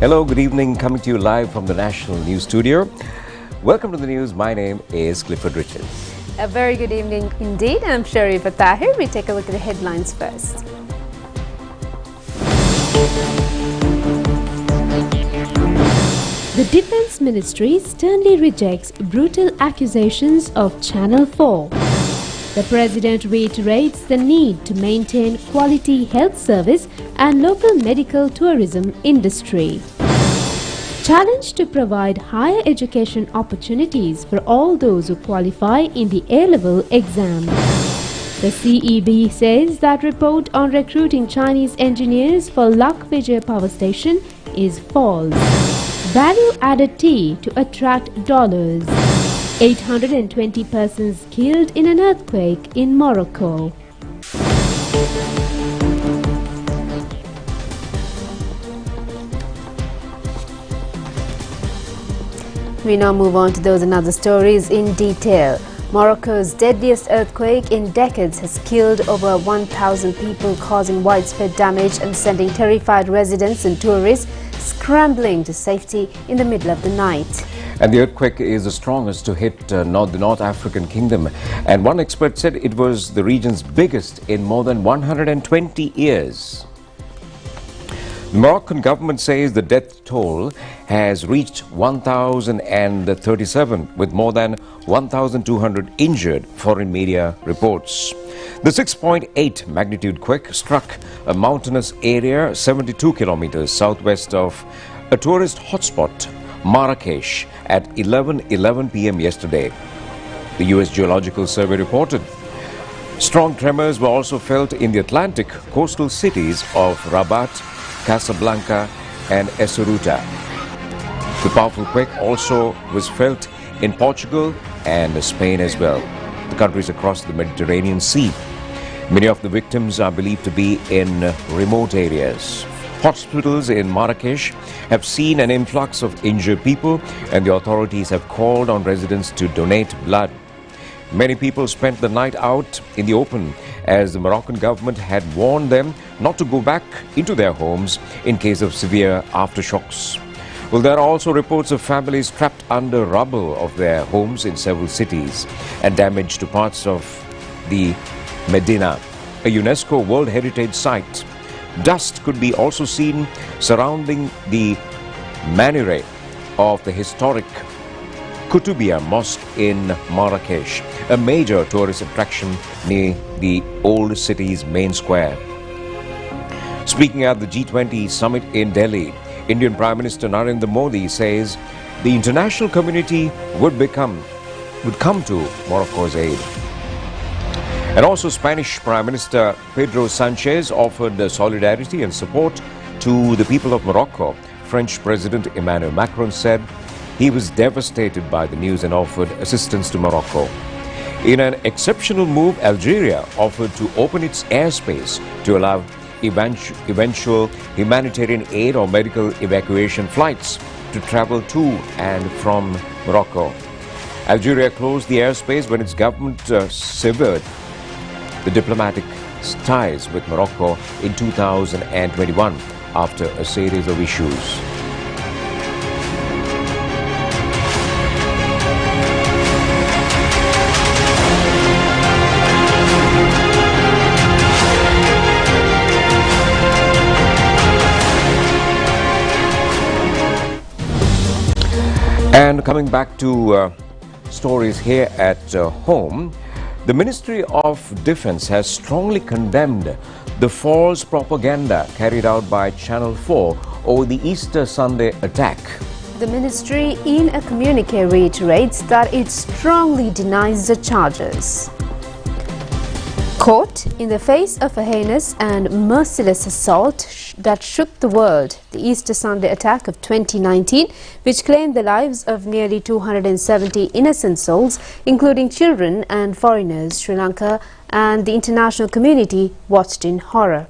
Hello, good evening. Coming to you live from the National News Studio. Welcome to the news. My name is Clifford Richards. A very good evening indeed. I'm Sharifa Tahir. We take a look at the headlines first. The Defence Ministry sternly rejects brutal accusations of Channel 4. The President reiterates the need to maintain quality health service and local medical tourism industry. Challenge to provide higher education opportunities for all those who qualify in the A-level exam. The CEB says that report on recruiting Chinese engineers for Lakvijay power station is false. Value-added tea to attract dollars. 820 persons killed in an earthquake in Morocco. We now move on to those and other stories in detail. Morocco's deadliest earthquake in decades has killed over 1,000 people, causing widespread damage and sending terrified residents and tourists scrambling to safety in the middle of the night. And the earthquake is the strongest to hit the North African kingdom. And one expert said it was the region's biggest in more than 120 years. The Moroccan government says the death toll has reached 1,037, with more than 1,200 injured, foreign media reports. The 6.8 magnitude quake struck a mountainous area 72 kilometers southwest of a tourist hotspot, Marrakesh, at 11:11 p.m. yesterday. The U.S. Geological Survey reported. Strong tremors were also felt in the Atlantic coastal cities of Rabat, Casablanca and Essaouira. The powerful quake also was felt in Portugal and Spain as well, the countries across the Mediterranean Sea. Many of the victims are believed to be in remote areas. Hospitals in Marrakesh have seen an influx of injured people, and the authorities have called on residents to donate blood. Many people spent the night out in the open, as the Moroccan government had warned them not to go back into their homes in case of severe aftershocks. Well, there are also reports of families trapped under rubble of their homes in several cities and damage to parts of the Medina, a UNESCO World Heritage Site. Dust could be also seen surrounding the minaret of the historic Kutubia Mosque in Marrakesh, a major tourist attraction near the old city's main square. Speaking at the G20 summit in Delhi, Indian Prime Minister Narendra Modi says the international community would come to Morocco's aid. And also Spanish Prime Minister Pedro Sanchez offered solidarity and support to the people of Morocco. French President Emmanuel Macron said he was devastated by the news and offered assistance to Morocco. In an exceptional move, Algeria offered to open its airspace to allow eventual humanitarian aid or medical evacuation flights to travel to and from Morocco. Algeria closed the airspace when its government severed the diplomatic ties with Morocco in 2021 after a series of issues. And coming back to stories here at home, the Ministry of Defence has strongly condemned the false propaganda carried out by Channel 4 over the Easter Sunday attack. The ministry in a communique reiterates that it strongly denies the charges. Caught in the face of a heinous and merciless assault that shook the world, the Easter Sunday attack of 2019, which claimed the lives of nearly 270 innocent souls, including children and foreigners, Sri Lanka and the international community watched in horror.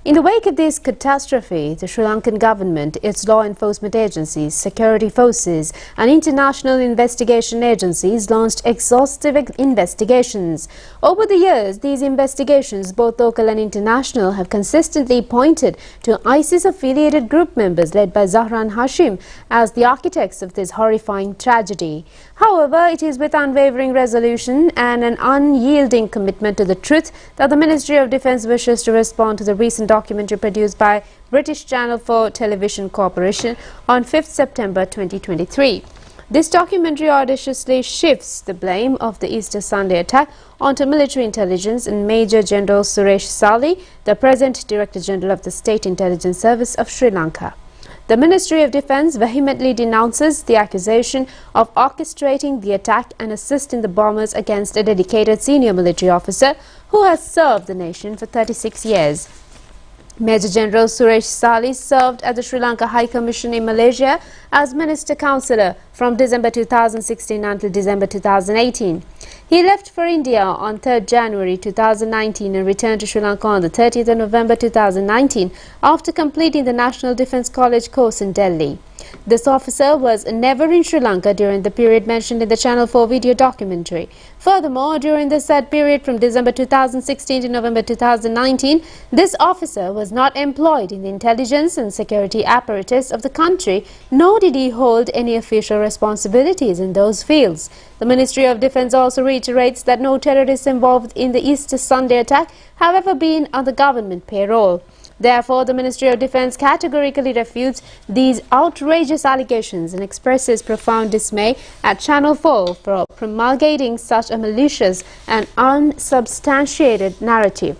In the wake of this catastrophe, the Sri Lankan government, its law enforcement agencies, security forces and international investigation agencies launched exhaustive investigations. Over the years, these investigations, both local and international, have consistently pointed to ISIS-affiliated group members led by Zahran Hashim as the architects of this horrifying tragedy. However, it is with unwavering resolution and an unyielding commitment to the truth that the Ministry of Defence wishes to respond to the recent documentary produced by British Channel 4 Television Corporation on 5th September 2023. This documentary audaciously shifts the blame of the Easter Sunday attack onto military intelligence and Major General Suresh Sali, the present Director General of the State Intelligence Service of Sri Lanka. The Ministry of Defence vehemently denounces the accusation of orchestrating the attack and assisting the bombers against a dedicated senior military officer who has served the nation for 36 years. Major General Suresh Sali served at the Sri Lanka High Commission in Malaysia as Minister Councillor from December 2016 until December 2018. He left for India on 3rd January 2019 and returned to Sri Lanka on the 30th of November 2019 after completing the National Defence College course in Delhi. This officer was never in Sri Lanka during the period mentioned in the Channel 4 video documentary. Furthermore, during the said period from December 2016 to November 2019, this officer was not employed in the intelligence and security apparatus of the country, nor did he hold any official responsibilities in those fields. The Ministry of Defence also reiterates that no terrorists involved in the Easter Sunday attack have ever been on the government payroll. Therefore, the Ministry of Defence categorically refutes these outrageous allegations and expresses profound dismay at Channel 4 for promulgating such a malicious and unsubstantiated narrative.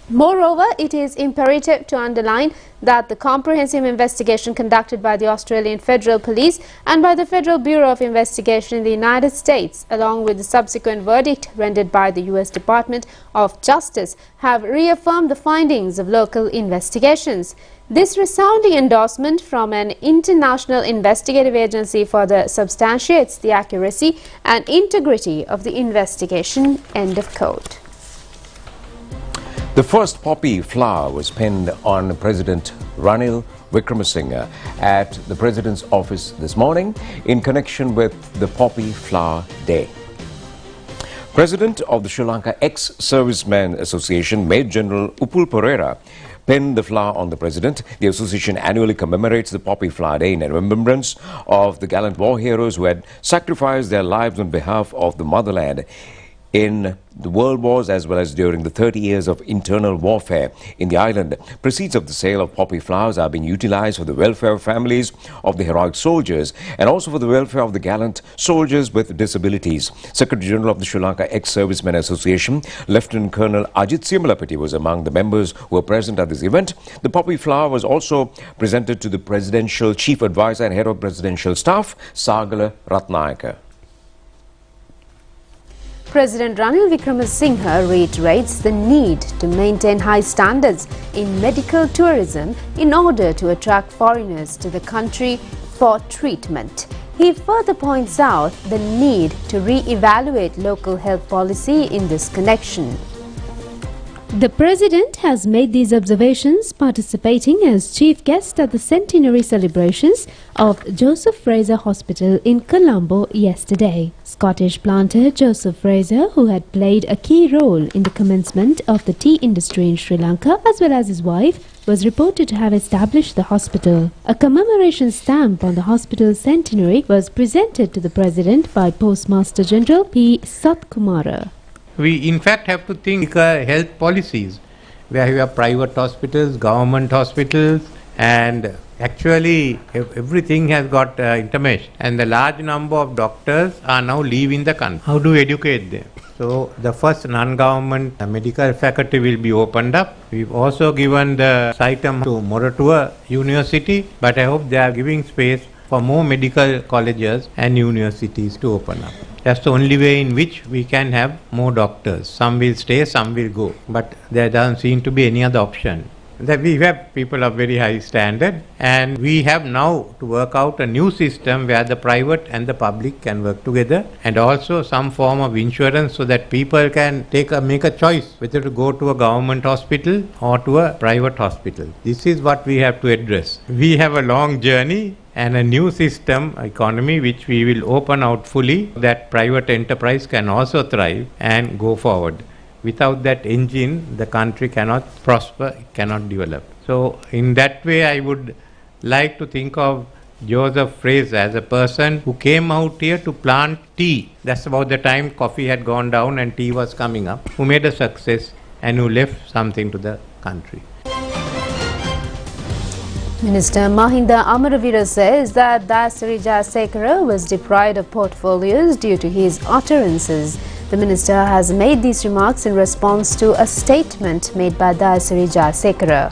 Moreover, it is imperative to underline that the comprehensive investigation conducted by the Australian Federal Police and by the Federal Bureau of Investigation in the United States, along with the subsequent verdict rendered by the US Department of Justice, have reaffirmed the findings of local investigations. This resounding endorsement from an international investigative agency further substantiates the accuracy and integrity of the investigation. End of quote. The first poppy flower was pinned on President Ranil Wickremesinghe at the President's office this morning in connection with the Poppy Flower Day. President of the Sri Lanka Ex-Servicemen Association, Major General Upul Pereira, pinned the flower on the President. The association annually commemorates the Poppy Flower Day in remembrance of the gallant war heroes who had sacrificed their lives on behalf of the motherland in the world wars as well as during the 30 years of internal warfare in the island. Proceeds of the sale of poppy flowers are being utilized for the welfare of families of the heroic soldiers and also for the welfare of the gallant soldiers with disabilities. Secretary General of the Sri Lanka Ex-Servicemen Association, Lieutenant Colonel Ajit Simalapati, was among the members who were present at this event. The poppy flower was also presented to the Presidential Chief Advisor and Head of Presidential Staff, Sagala Ratnayaka. President Ranil Wickremesinghe reiterates the need to maintain high standards in medical tourism in order to attract foreigners to the country for treatment. He further points out the need to re-evaluate local health policy in this connection. The President has made these observations participating as chief guest at the centenary celebrations of Joseph Fraser Hospital in Colombo yesterday. Scottish planter Joseph Fraser, who had played a key role in the commencement of the tea industry in Sri Lanka, as well as his wife, was reported to have established the hospital. A commemoration stamp on the hospital's centenary was presented to the President by Postmaster General P. Satkumara. We in fact have to think health policies where you have private hospitals, government hospitals, and actually everything has got intermeshed, and the large number of doctors are now leaving the country. How do we educate them? So the first non-government medical faculty will be opened up. We've also given the site to Moratua University, but I hope they are giving space for more medical colleges and universities to open up. That's the only way in which we can have more doctors. Some will stay, some will go, but there doesn't seem to be any other option. that we have people of very high standard, and we have now to work out a new system where the private and the public can work together, and also some form of insurance so that people can make a choice whether to go to a government hospital or to a private hospital. This is what we have to address. We have a long journey and a new system economy which we will open out fully, that private enterprise can also thrive and go forward. Without that engine, the country cannot prosper, cannot develop. So in that way, I would like to think of Joseph Fraser as a person who came out here to plant tea. That's about the time coffee had gone down and tea was coming up, who made a success and who left something to the country. Minister Mahinda Amaravira says that Dayasiri Jayasekara was deprived of portfolios due to his utterances. The minister has made these remarks in response to a statement made by Dayasiri Jayasekara.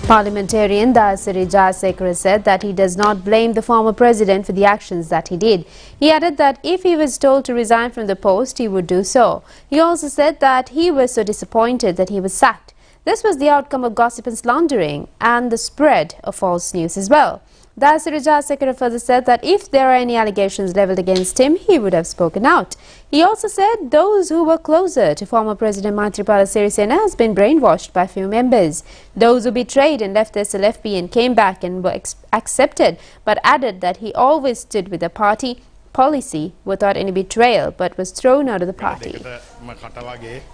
Parliamentarian Dayasiri Jayasekara said that he does not blame the former president for the actions that he did. He added that if he was told to resign from the post, he would do so. He also said that he was so disappointed that he was sacked. This was the outcome of gossip and slandering and the spread of false news as well. Dayasiri Jayasekara further said that if there are any allegations levelled against him, he would have spoken out. He also said those who were closer to former President Maithripala Sirisena has been brainwashed by few members. Those who betrayed and left the SLFP and came back and were accepted, but added that he always stood with the party policy without any betrayal, but was thrown out of the party.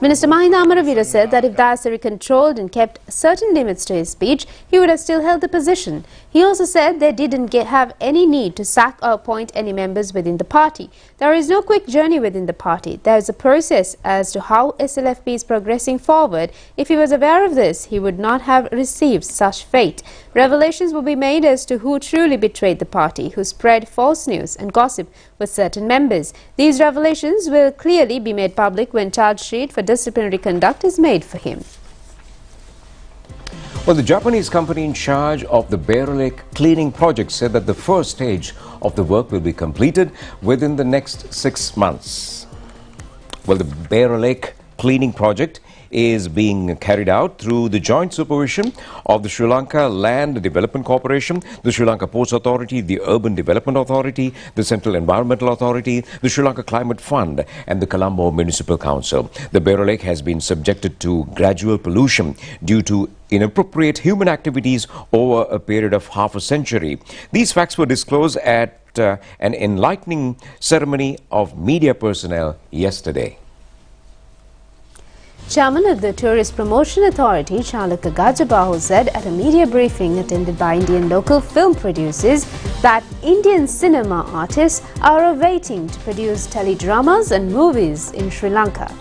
Minister Mahinda Amaravira said that if Dayasiri controlled and kept certain limits to his speech, he would have still held the position. He also said they didn't have any need to sack or appoint any members within the party. There is no quick journey within the party. There is a process as to how SLFP is progressing forward. If he was aware of this, he would not have received such fate. Revelations will be made as to who truly betrayed the party, who spread false news and gossip with certain members. These revelations will clearly be made public when charge sheet for disciplinary conduct is made for him. Well, the Japanese company in charge of the Bear Lake cleaning project said that the first stage of the work will be completed within the next 6 months. Well, the Bear Lake cleaning project is being carried out through the joint supervision of the Sri Lanka Land Development Corporation, the Sri Lanka Ports Authority, the Urban Development Authority, the Central Environmental Authority, the Sri Lanka Climate Fund and the Colombo Municipal Council. The Bear Lake has been subjected to gradual pollution due to inappropriate human activities over a period of half a century. These facts were disclosed at an enlightening ceremony of media personnel yesterday. Chairman of the Tourist Promotion Authority, Chalaka Gajabahu, said at a media briefing attended by Indian local film producers that Indian cinema artists are awaiting to produce teledramas and movies in Sri Lanka.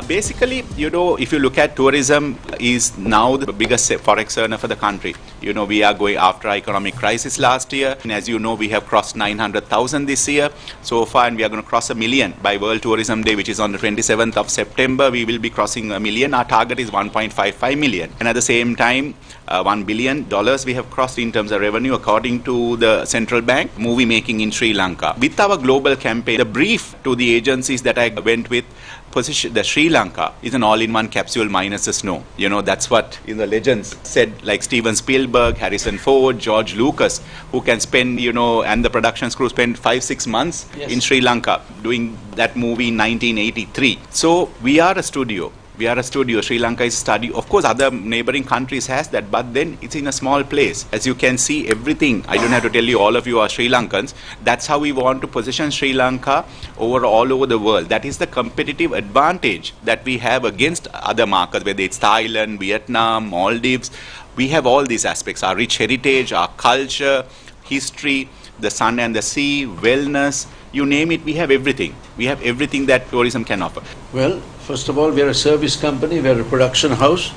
Basically, if you look at tourism is now the biggest forex earner for the country. We are going after economic crisis last year. And as you know, we have crossed 900,000 this year so far, and we are going to cross 1 million by World Tourism Day, which is on the 27th of September. We will be crossing 1 million. Our target is 1.55 million. And at the same time, $1 billion we have crossed in terms of revenue according to the central bank. Movie making in Sri Lanka. With our global campaign, the brief to the agencies that I went with, position the Sri Lanka is an all-in-one capsule minus the snow. That's what the legends said, like Steven Spielberg, Harrison Ford, George Lucas, who can spend, and the production crew spend 5-6 months in Sri Lanka doing that movie in 1983. So we are a studio. Sri Lanka is a study. Of course, other neighboring countries has that, but then it's in a small place. As you can see, everything, I don't have to tell you, all of you are Sri Lankans. That's how we want to position Sri Lanka all over the world. That is the competitive advantage that we have against other markets, whether it's Thailand, Vietnam, Maldives. We have all these aspects, our rich heritage, our culture, history, the sun and the sea, wellness, you name it, we have everything. We have everything that tourism can offer. Well, first of all, we are a service company, we are a production house,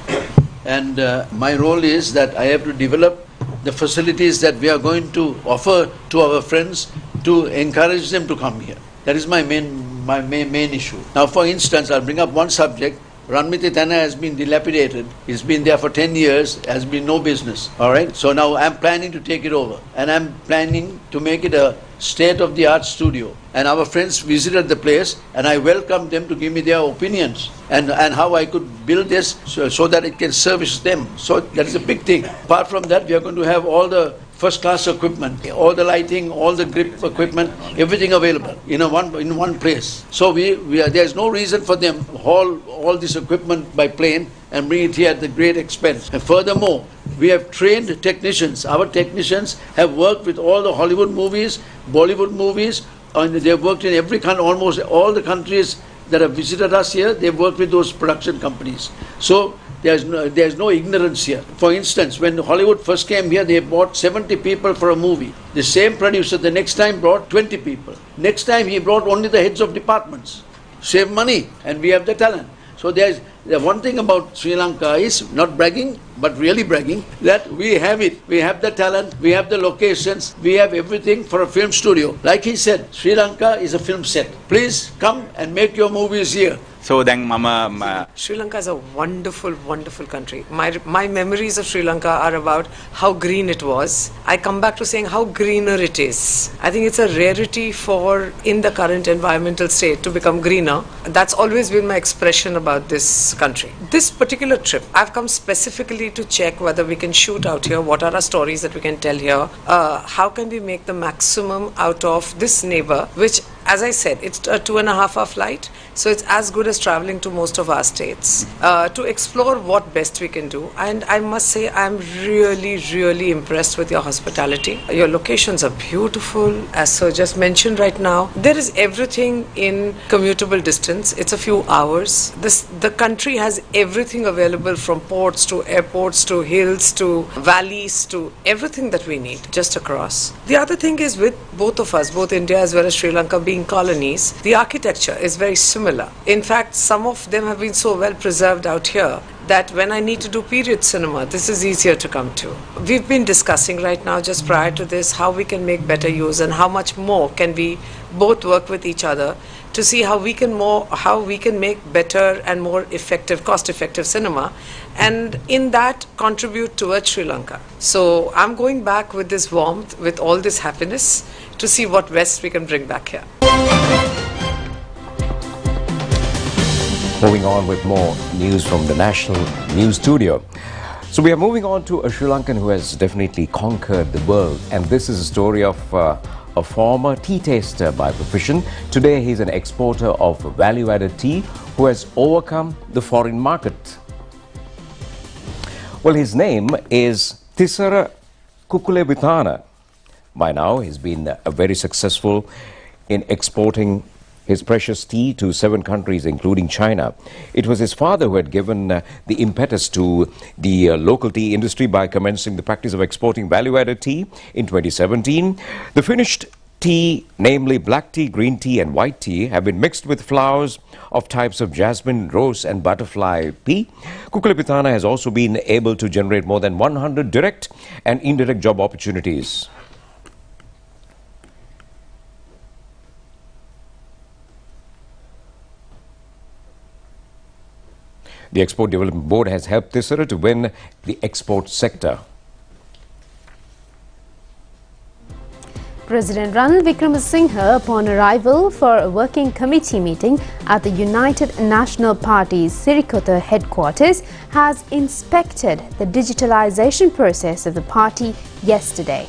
and my role is that I have to develop the facilities that we are going to offer to our friends to encourage them to come here. That is my main issue. Now, for instance, I'll bring up one subject. Ranmiti Thana has been dilapidated. It's been there for 10 years, has been no business. All right. So now I'm planning to take it over, and I'm planning to make it a state-of-the-art studio. And our friends visited the place, and I welcomed them to give me their opinions and how I could build this so that it can service them. So that is a big thing. Apart from that, we are going to have all the first-class equipment, all the lighting, all the grip equipment, everything available in one place. So there's no reason for them to haul all this equipment by plane and bring it here at the great expense. And furthermore, we have trained technicians. Our technicians have worked with all the Hollywood movies, Bollywood movies, and they've worked in every country, almost all the countries that have visited us here. They've worked with those production companies. So there's no ignorance here. For instance, when Hollywood first came here, they brought 70 people for a movie. The same producer the next time brought 20 people. Next time he brought only the heads of departments. Save money, and we have the talent. So there's the one thing about Sri Lanka is not bragging, but really bragging, that we have it. We have the talent, we have the locations, we have everything for a film studio. Like he said, Sri Lanka is a film set. Please come and make your movies here. So then Mama Sri Lanka is a wonderful, wonderful country. My memories of Sri Lanka are about how green it was. I come back to saying how greener it is. I think it's a rarity for, in the current environmental state, to become greener. That's always been my expression about this country. This particular trip, I've come specifically to check whether we can shoot out here, what are our stories that we can tell here, how can we make the maximum out of this neighbor, which, as I said, it's a 2.5-hour flight, so it's as good as traveling to most of our states, to explore what best we can do. And I must say, I'm really, really impressed with your hospitality. Your locations are beautiful, as Sir just mentioned right now. There is everything in commutable distance. It's a few hours. The country has everything available, from ports to airports to hills to valleys to everything that we need just across. The other thing is, with both of us, both India as well as Sri Lanka being colonies, the architecture is very similar. In fact, some of them have been so well preserved out here that when I need to do period cinema, this is easier to come to. We've been discussing right now, just prior to this, how we can make better use and how much more can we both work with each other to see how we can make better and more effective, cost-effective cinema, and in that contribute towards Sri Lanka. So I'm going back with this warmth, with all this happiness, to see what best we can bring back here. Moving on with more news from the National News Studio. So we are moving on to a Sri Lankan who has definitely conquered the world, and this is a story of a former tea taster by profession. Today he's an exporter of value-added tea who has overcome the foreign market. Well, his name is Tissara Kukulebithana. By now he's been very successful in exporting his precious tea to 7 countries, including China. It was his father who had given the impetus to the local tea industry by commencing the practice of exporting value-added tea in 2017. The finished tea, namely black tea, green tea and white tea, have been mixed with flowers of types of jasmine, rose and butterfly pea. Kukulebithana has also been able to generate more than 100 direct and indirect job opportunities. The Export Development Board has helped Tissara to win the export sector. President Ranil Wickremesinghe, upon arrival for a working committee meeting at the United National Party's Sirikota headquarters, has inspected the digitalization process of the party yesterday.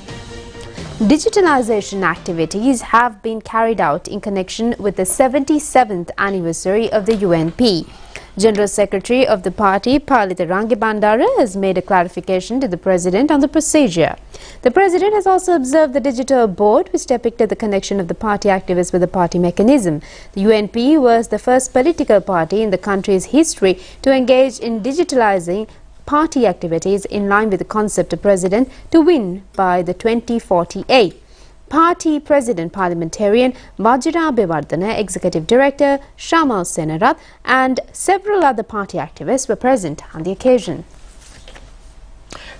Digitalization activities have been carried out in connection with the 77th anniversary of the UNP. General Secretary of the party, Palitha Rangibandara, has made a clarification to the President on the procedure. The President has also observed the digital board, which depicted the connection of the party activists with the party mechanism. The UNP was the first political party in the country's history to engage in digitalizing party activities in line with the concept of President to win by the 2048. Party President Parliamentarian Vajira Abhivardhana, Executive Director Shamal Senarath and several other party activists were present on the occasion.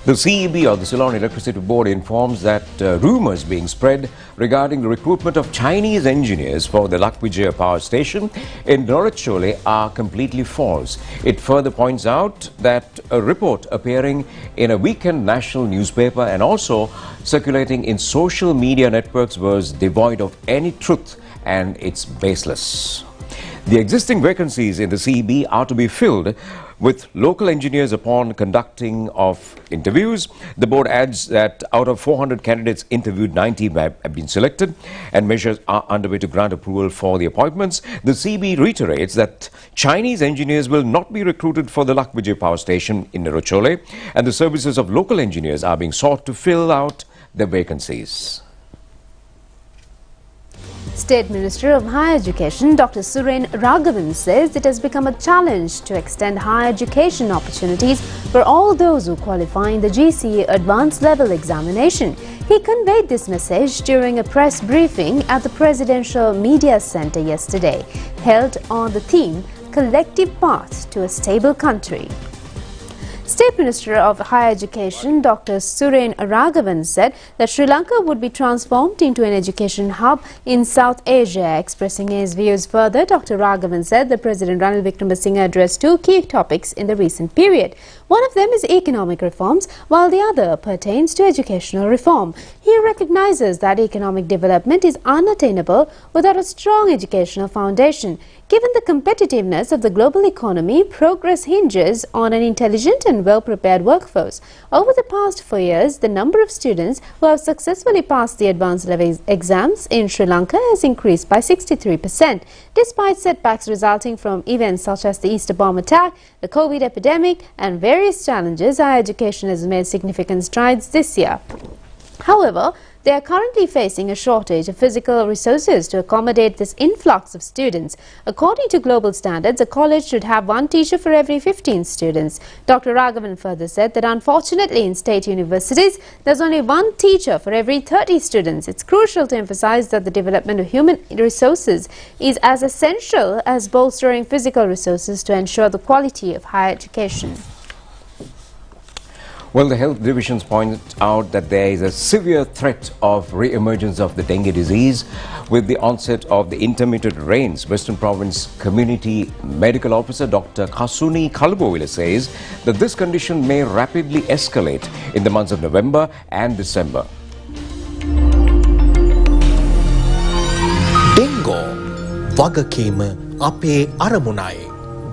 The CEB, or the Ceylon Electricity Board, informs that rumours being spread regarding the recruitment of Chinese engineers for the Lakvijaya power station in Norachole are completely false. It further points out that a report appearing in a weekend national newspaper and also circulating in social media networks was devoid of any truth and it's baseless. The existing vacancies in the CEB are to be filled with local engineers upon conducting of interviews. The board adds that out of 400 candidates interviewed, 90 have been selected and measures are underway to grant approval for the appointments. The CEB reiterates that Chinese engineers will not be recruited for the Lakvijaya power station in Norachole and the services of local engineers are being sought to fill out the vacancies. State Minister of Higher Education Dr. Suren Raghavan says it has become a challenge to extend higher education opportunities for all those who qualify in the GCE Advanced Level Examination. He conveyed this message during a press briefing at the Presidential Media Centre yesterday, held on the theme Collective Path to a Stable Country. State Minister of Higher Education Dr. Suren Raghavan said that Sri Lanka would be transformed into an education hub in South Asia. Expressing his views further, Dr. Raghavan said that President Ranil Wickremesinghe addressed two key topics in the recent period. One of them is economic reforms, while the other pertains to educational reform. He recognizes that economic development is unattainable without a strong educational foundation. Given the competitiveness of the global economy, progress hinges on an intelligent and well-prepared workforce. Over the past 4 years, the number of students who have successfully passed the advanced level exams in Sri Lanka has increased by 63%. Despite setbacks resulting from events such as the Easter bomb attack, the COVID epidemic and various challenges, higher education has made significant strides this year. However, they are currently facing a shortage of physical resources to accommodate this influx of students. According to global standards, a college should have one teacher for every 15 students. Dr. Raghavan further said that unfortunately in state universities, there's only one teacher for every 30 students. It's crucial to emphasize that the development of human resources is as essential as bolstering physical resources to ensure the quality of higher education. Well, the health divisions point out that there is a severe threat of re-emergence of the dengue disease with the onset of the intermittent rains. Western Province Community Medical Officer Dr. Kasuni Kalbowila says that this condition may rapidly escalate in the months of November and December. Dengue වගකීම අපේ අරමුණයි.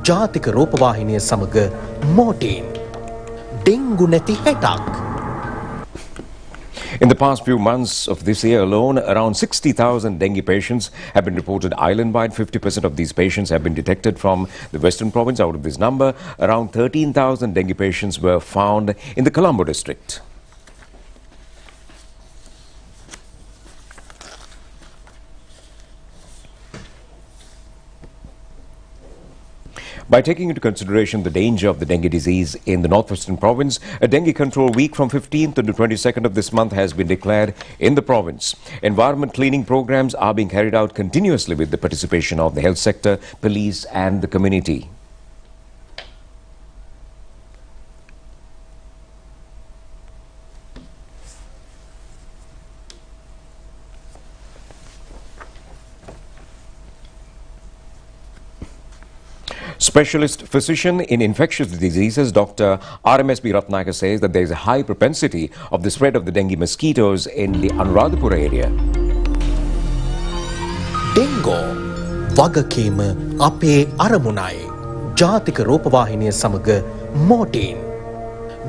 ජාතික රූපවාහිනිය සමග මෝටීන්. Dengue නැති හැටක්. In the past few months of this year alone, around 60,000 dengue patients have been reported island-wide. 50% of these patients have been detected from the Western Province. Out of this number, around 13,000 dengue patients were found in the Colombo district. By taking into consideration the danger of the dengue disease in the northwestern province, a dengue control week from 15th to the 22nd of this month has been declared in the province. Environment cleaning programs are being carried out continuously with the participation of the health sector, police and the community. Specialist physician in infectious diseases Dr. RMSB Ratnaka says that there is a high propensity of the spread of the dengue mosquitoes in the Anuradhapura area. Dengue වගකීම අපේ අරමුණයි. ජාතික රූපවාහිනිය සමග මෝටීන්.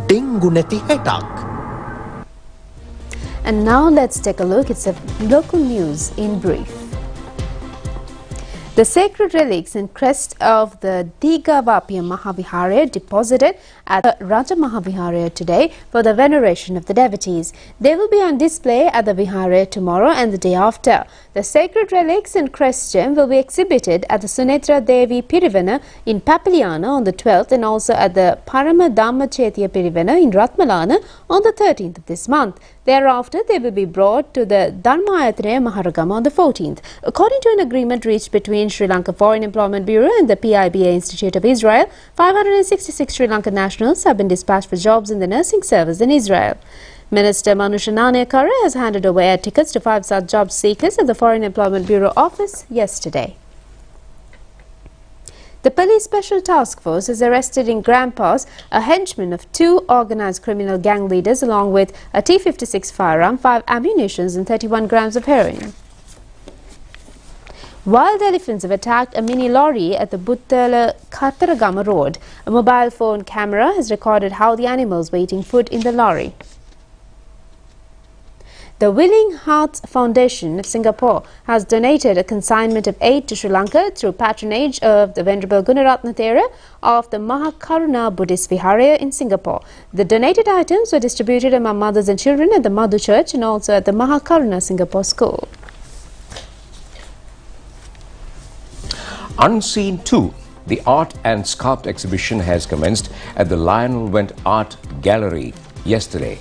Dengue නැති හැටක්. And now let's take a look at some local news in brief. The sacred relics and crest of the Digavapya Mahaviharaya deposited at the Raja Mahaviharaya today for the veneration of the devotees. They will be on display at the Viharaya tomorrow and the day after. The sacred relics and crest gem will be exhibited at the Sunetra Devi Pirivana in Papiliana on the 12th and also at the Parama Dhamma Chaitya Pirivana in Ratmalana on the 13th of this month. Thereafter, they will be brought to the Dharmayatreya Maharagama on the 14th. According to an agreement reached between Sri Lanka Foreign Employment Bureau and the PIBA Institute of Israel, 566 Sri Lankan nationals have been dispatched for jobs in the nursing service in Israel. Minister Manusha Nanayakara has handed over air tickets to 5 such job seekers at the Foreign Employment Bureau office yesterday. The Police Special Task Force has arrested in Grand Pass a henchman of 2 organised criminal gang leaders along with a T-56 firearm, 5 ammunitions and 31 grams of heroin. Wild elephants have attacked a mini lorry at the Buttala Kataragama road. A mobile phone camera has recorded how the animals were eating food in the lorry. The Willing Hearts Foundation of Singapore has donated a consignment of aid to Sri Lanka through patronage of the Venerable Gunaratna Thera of the Mahakaruna Buddhist Viharaya in Singapore. The donated items were distributed among mothers and children at the Madhu Church and also at the Mahakaruna Singapore School. Unseen 2, the art and sculpt exhibition has commenced at the Lionel Wendt Art Gallery yesterday.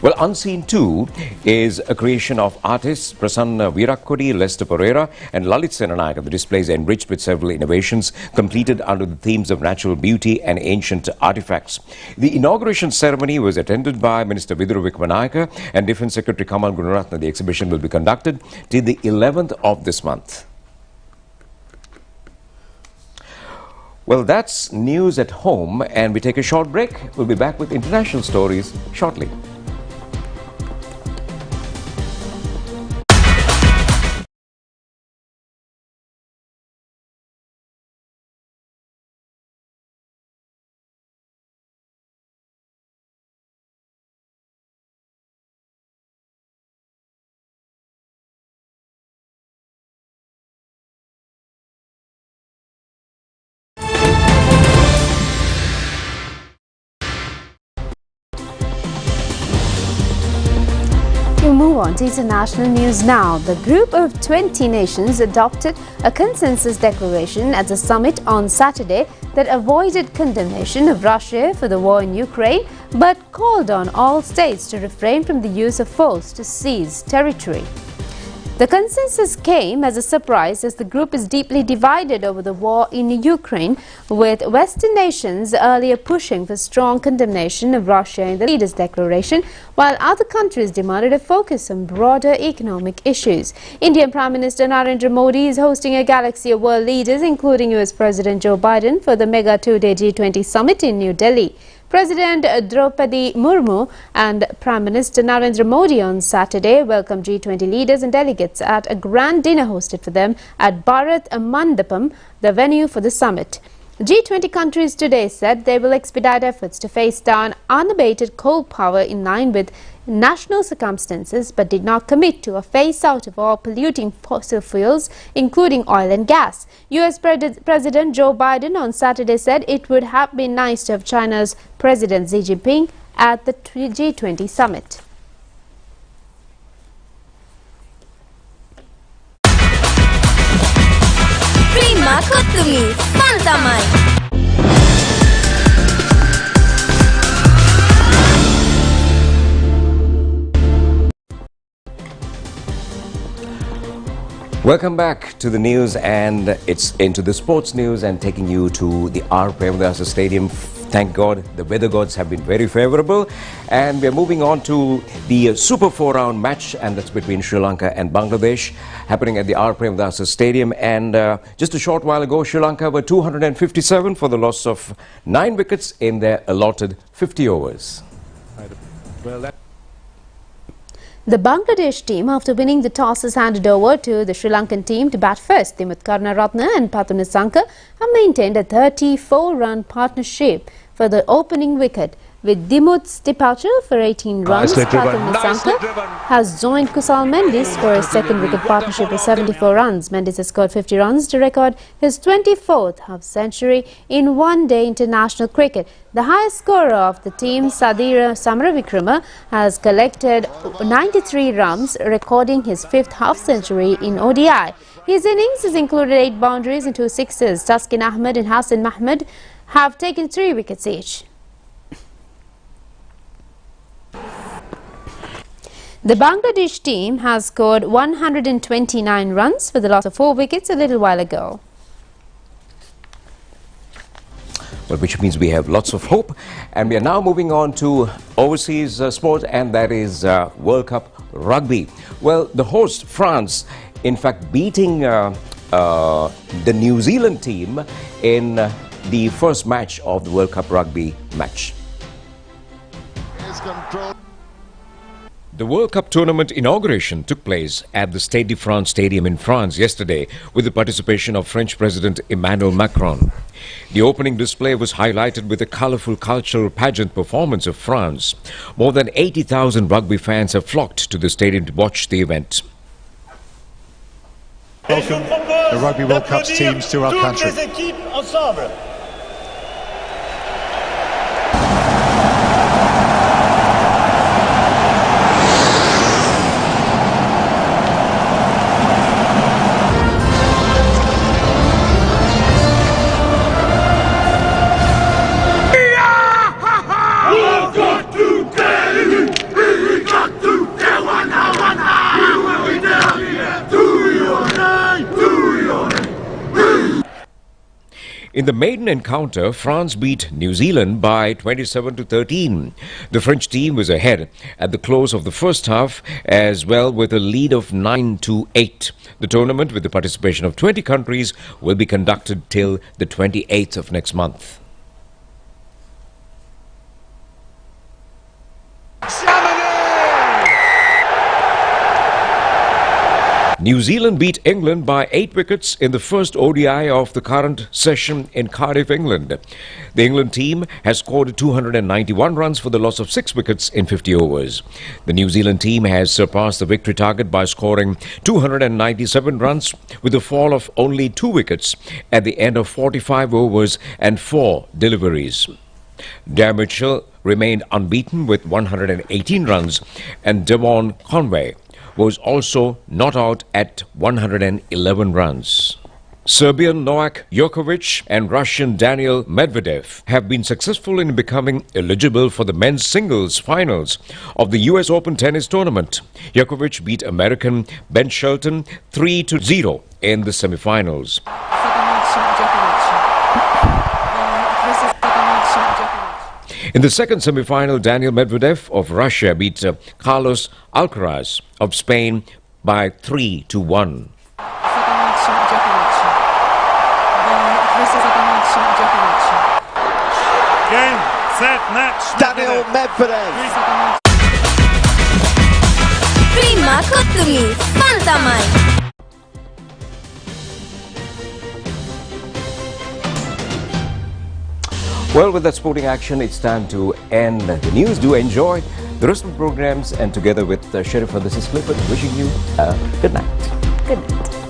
Well, Unseen 2 is a creation of artists Prasanna Virakodi, Lester Pereira and Lalit Senanayake. The displays are enriched with several innovations completed under the themes of natural beauty and ancient artifacts. The inauguration ceremony was attended by Minister Vidura Wickramanayake and Defence Secretary Kamal Gunaratne. The exhibition will be conducted till the 11th of this month. Well, that's news at home, and we take a short break. We'll be back with international stories shortly. We move on to international news now. The group of 20 nations adopted a consensus declaration at the summit on Saturday that avoided condemnation of Russia for the war in Ukraine, but called on all states to refrain from the use of force to seize territory. The consensus came as a surprise as the group is deeply divided over the war in Ukraine, with Western nations earlier pushing for strong condemnation of Russia in the leaders' declaration, while other countries demanded a focus on broader economic issues. Indian Prime Minister Narendra Modi is hosting a galaxy of world leaders, including US President Joe Biden, for the mega 2-day G20 summit in New Delhi. President Draupadi Murmu and Prime Minister Narendra Modi on Saturday welcomed G20 leaders and delegates at a grand dinner hosted for them at Bharat Mandapam, the venue for the summit. G20 countries today said they will expedite efforts to face down unabated coal power in line with national circumstances, but did not commit to a phase-out of all polluting fossil fuels, including oil and gas. US President Joe Biden on Saturday said it would have been nice to have China's President Xi Jinping at the G20 summit. Prima Kutumi, Fantamai. Welcome back to the news, and it's into the sports news and taking you to the R. Premadasa Stadium. Thank God the weather gods have been very favorable, and we're moving on to the Super 4-round match, and that's between Sri Lanka and Bangladesh, happening at the R. Premadasa Stadium. And just a short while ago, Sri Lanka were 257 for the loss of 9 wickets in their allotted 50 overs. The Bangladesh team, after winning the toss, has handed over to the Sri Lankan team to bat first. Dimut Karunaratne and Pathu Nisanka have maintained a 34-run partnership for the opening wicket. With Dimut's departure for 18 runs, Pathu Nisanka has joined Kusal Mendis for a second wicket partnership of 74 runs. Mendis has scored 50 runs to record his 24th half-century in one-day international cricket. The highest scorer of the team, Sadira Samaravikrama, has collected 93 runs, recording his 5th half-century in ODI. His innings has included 8 boundaries and 2 sixes. Taskin Ahmed and Hassan Mahmood have taken 3 wickets each. The Bangladesh team has scored 129 runs for the loss of 4 wickets a little while ago. Well, which means we have lots of hope, and we are now moving on to overseas sport, and that is World Cup rugby. Well, the host France, in fact, beating the New Zealand team in the first match of the World Cup rugby match. The World Cup tournament inauguration took place at the Stade de France Stadium in France yesterday with the participation of French President Emmanuel Macron. The opening display was highlighted with a colourful cultural pageant performance of France. More than 80,000 rugby fans have flocked to the stadium to watch the event. Welcome the Rugby World Cup's teams to our country. In the maiden encounter, France beat New Zealand by 27-13. The French team was ahead at the close of the first half as well, with a lead of 9-8. The tournament, with the participation of 20 countries, will be conducted till the 28th of next month. New Zealand beat England by 8 wickets in the first ODI of the current session in Cardiff, England. The England team has scored 291 runs for the loss of 6 wickets in 50 overs. The New Zealand team has surpassed the victory target by scoring 297 runs with a fall of only 2 wickets at the end of 45 overs and 4 deliveries. Darren Mitchell remained unbeaten with 118 runs, and Devon Conway was also not out at 111 runs. Serbian Novak Djokovic and Russian Daniil Medvedev have been successful in becoming eligible for the men's singles finals of the US Open tennis tournament. Djokovic beat American Ben Shelton 3-0 in the semifinals. In the second semi-final, Daniil Medvedev of Russia beat Carlos Alcaraz of Spain by 3-1. Game, set, match. Daniil Medvedev. Prima Kottumi, Fantamai. Well, with that sporting action, it's time to end the news. Do enjoy the rest of the programs, and together with Sheriff, this is Clifford wishing you a good night. Good night.